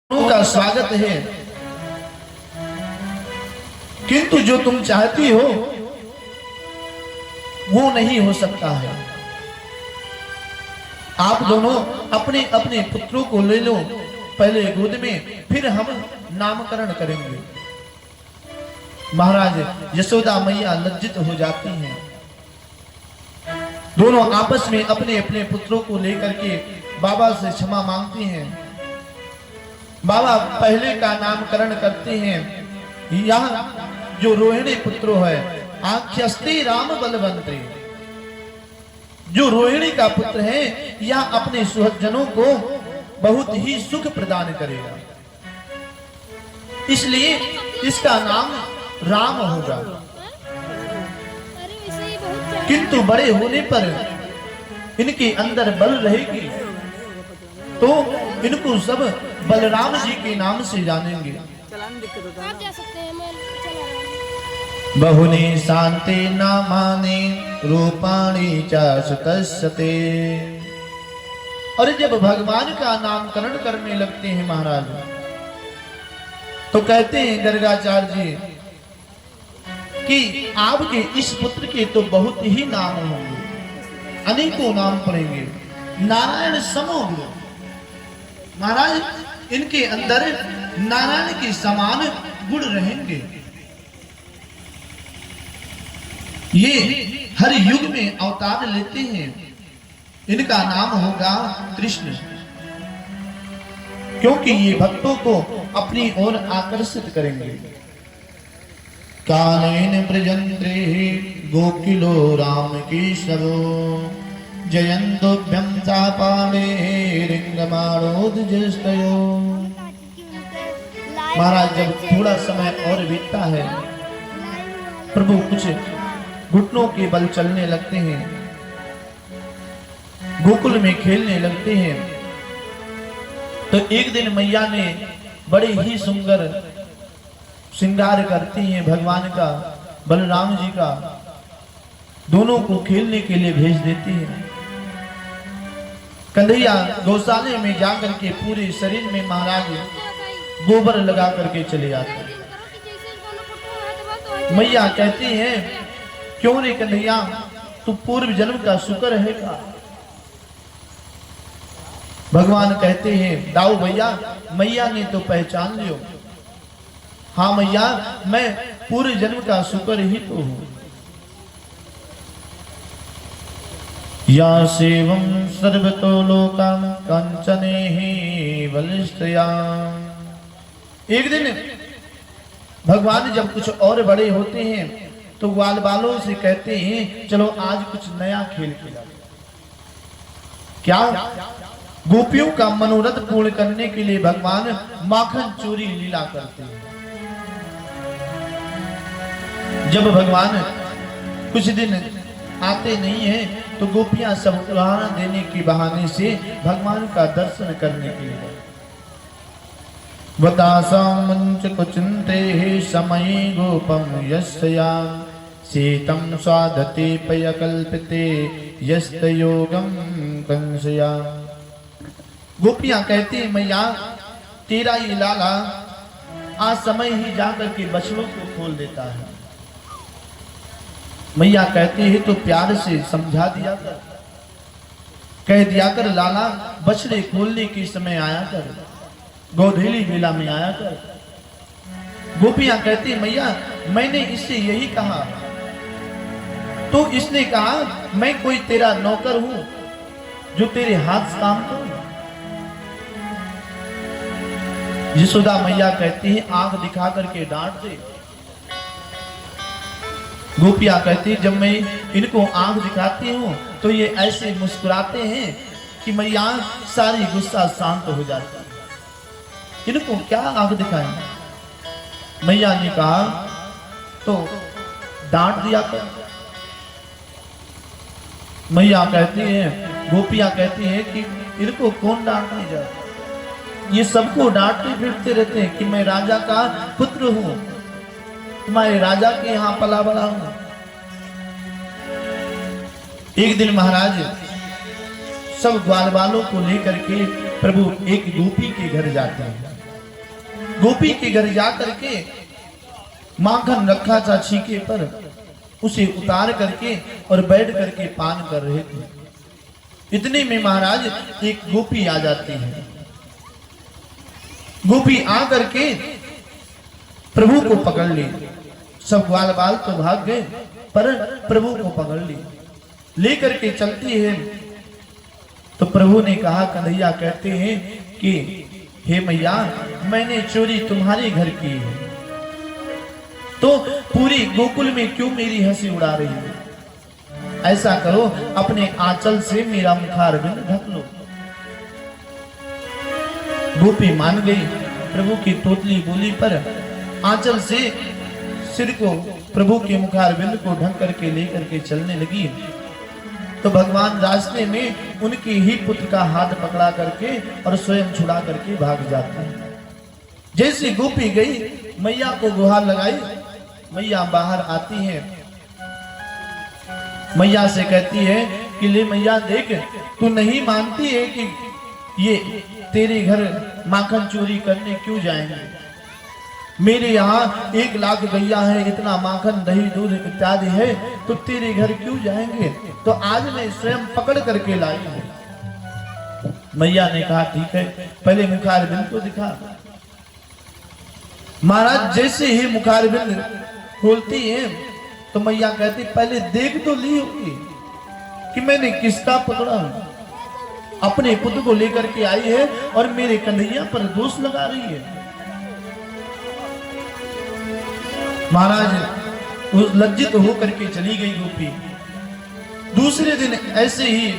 का स्वागत है, किंतु जो तुम चाहती हो वो नहीं हो सकता है। आप दोनों अपने अपने पुत्रों को ले लो पहले गोद में, फिर हम नामकरण करेंगे। महाराज यशोदा मैया लज्जित हो जाती हैं। दोनों आपस में अपने अपने पुत्रों को लेकर के बाबा से क्षमा मांगती हैं। बाबा पहले का नामकरण करते हैं। यह जो रोहिणी पुत्र है, आख्यस्ते राम बलवंते, जो रोहिणी का पुत्र है यह अपने सुहृदजनों को बहुत ही सुख प्रदान करेगा, इसलिए इसका नाम राम होगा। किंतु बड़े होने पर इनके अंदर बल रहेगी तो इनको सब बलराम जी के नाम से जानेंगे। आप जा सकते हैं, मैं बहुने शांते नामाने रूपाणी च सुतस्ते। और जब भगवान का नामकरण करने लगते हैं महाराज, तो कहते हैं गर्गाचार्य जी कि आपके इस पुत्र के तो बहुत ही नाम होंगे, अनेकों नाम पड़ेंगे, नारायण समोग्र। महाराज इनके अंदर नारायण के समान गुण रहेंगे। ये हर युग में अवतार लेते हैं। इनका नाम होगा कृष्ण, क्योंकि ये भक्तों को अपनी ओर आकर्षित करेंगे। कालेन प्रजंत्रे गोकिलो राम केशवो जयन्तोभ्यं चापाले रिंगमाणोदजस्तयो। महाराज जब थोड़ा समय और बीतता है, प्रभु कुछ घुटनों के बल चलने लगते हैं, गोकुल में खेलने लगते हैं। तो एक दिन मैया ने बड़े ही सुंदर श्रृंगार करती हैं भगवान का, बलराम जी का, दोनों को खेलने के लिए भेज देती है। कन्हैया गौशाले में जाकर के पूरे शरीर में महाराज गोबर लगा करके चले जाते हैं। मैया कहती हैं क्यों रे कन्हैया, तू पूर्व जन्म का शुक्र है का? भगवान कहते हैं दाऊ भैया, मैया ने तो पहचान लियो। हाँ मैया, मैं पूर्व जन्म का शुक्र ही तो हूं। या सेवं सर्वतो लोकं कंचने ही बलिष्ठया। एक दिन भगवान जब कुछ और बड़े होते हैं तो ग्वाल बालों से कहते हैं चलो आज कुछ नया खेल खिलाओ। क्या? गोपियों का मनोरथ पूर्ण करने के लिए भगवान माखन चोरी लीला करते हैं। जब भगवान कुछ दिन आते नहीं है तो गोपियां सब उदाहरण देने के बहाने से भगवान का दर्शन करने के लिए वतासामंच कुचिंते समय गोपम यस्या सीतम स्वादते पयकल्पिते यस्तयोगम कंसया। गोपियां कहती हैं मैया, तेरा ये लाला आज समय ही जाकर के बछड़ों को खोल देता है। मैया कहती है तो प्यार से समझा दिया कर, कह दिया कर लाला बछड़े खोलने के समय आया कर, गोधेली बेला में आया कर। गोपियां कहती है मैया, मैंने इससे यही कहा तो इसने कहा मैं कोई तेरा नौकर हूं जो तेरे हाथ से काम करूं। यशोदा मैया कहती है आंख दिखा करके डांट दे। गोपियां कहती जब मैं इनको आंख दिखाती हूँ तो ये ऐसे मुस्कुराते हैं कि मैया सारी गुस्सा शांत हो जाती है। इनको क्या आंख दिखाएं? मैया ने कहा तो डांट दिया कर। मैया कहती है, गोपियां कहती हैं कि इनको कौन डांटने जाए, ये सबको डांटते फिरते रहते हैं कि मैं राजा का पुत्र हूं, तुम्हारे राजा के यहाँ पला बड़ा हूं। एक दिन महाराज सब ग्वाल बालों को लेकर के प्रभु एक गोपी के घर जाते हैं। गोपी के घर जा करके माखन रखा था छीके पर, उसे उतार करके और बैठ करके पान कर रहे थे। इतने में महाराज एक गोपी आ जाती है। गोपी आ करके प्रभु को पकड़ ली। सब ग्वाल बाल तो भाग गए, पर प्रभु को पकड़ ली, लेकर के चलती है। तो प्रभु ने कहा, कन्हैया कहते हैं कि हे मैया, मैंने चोरी तुम्हारे घर की है, तो पूरी गोकुल में क्यों मेरी हंसी उड़ा रही है? ऐसा करो, अपने आंचल से मेरा मुखारविंद ढक लो। गोपी मान गई प्रभु की तोतली बोली पर, आंचल से सिर को प्रभु के मुखारविंद को ढक करके लेकर के चलने लगी। तो भगवान रास्ते में उनके ही पुत्र का हाथ पकड़ा करके और स्वयं छुड़ा करके भाग जाते हैं। जैसे गोपी गई, मैया को गुहार लगाई, मैया बाहर आती है। मैया से कहती है कि ले मैया देख, तू नहीं मानती है कि ये तेरे घर माखन चोरी करने क्यों जाएंगे? मेरे यहाँ 1 लाख गैया है, इतना माखन दही दूध इत्यादि है, तो तेरे घर क्यों जाएंगे? तो आज मैं स्वयं पकड़ करके लाई हूं। मैया ने कहा ठीक है, पहले मुखारबिंद को दिखा। महाराज जैसे ही मुखारबिंद खोलती है तो मैया कहती, पहले देख तो ली होगी कि मैंने किसका पकड़ा। अपने पुत्र को लेकर के आई है और मेरे कन्हैया पर दोष लगा रही है। महाराज लज्जित होकर के चली गई गोपी। दूसरे दिन ऐसे ही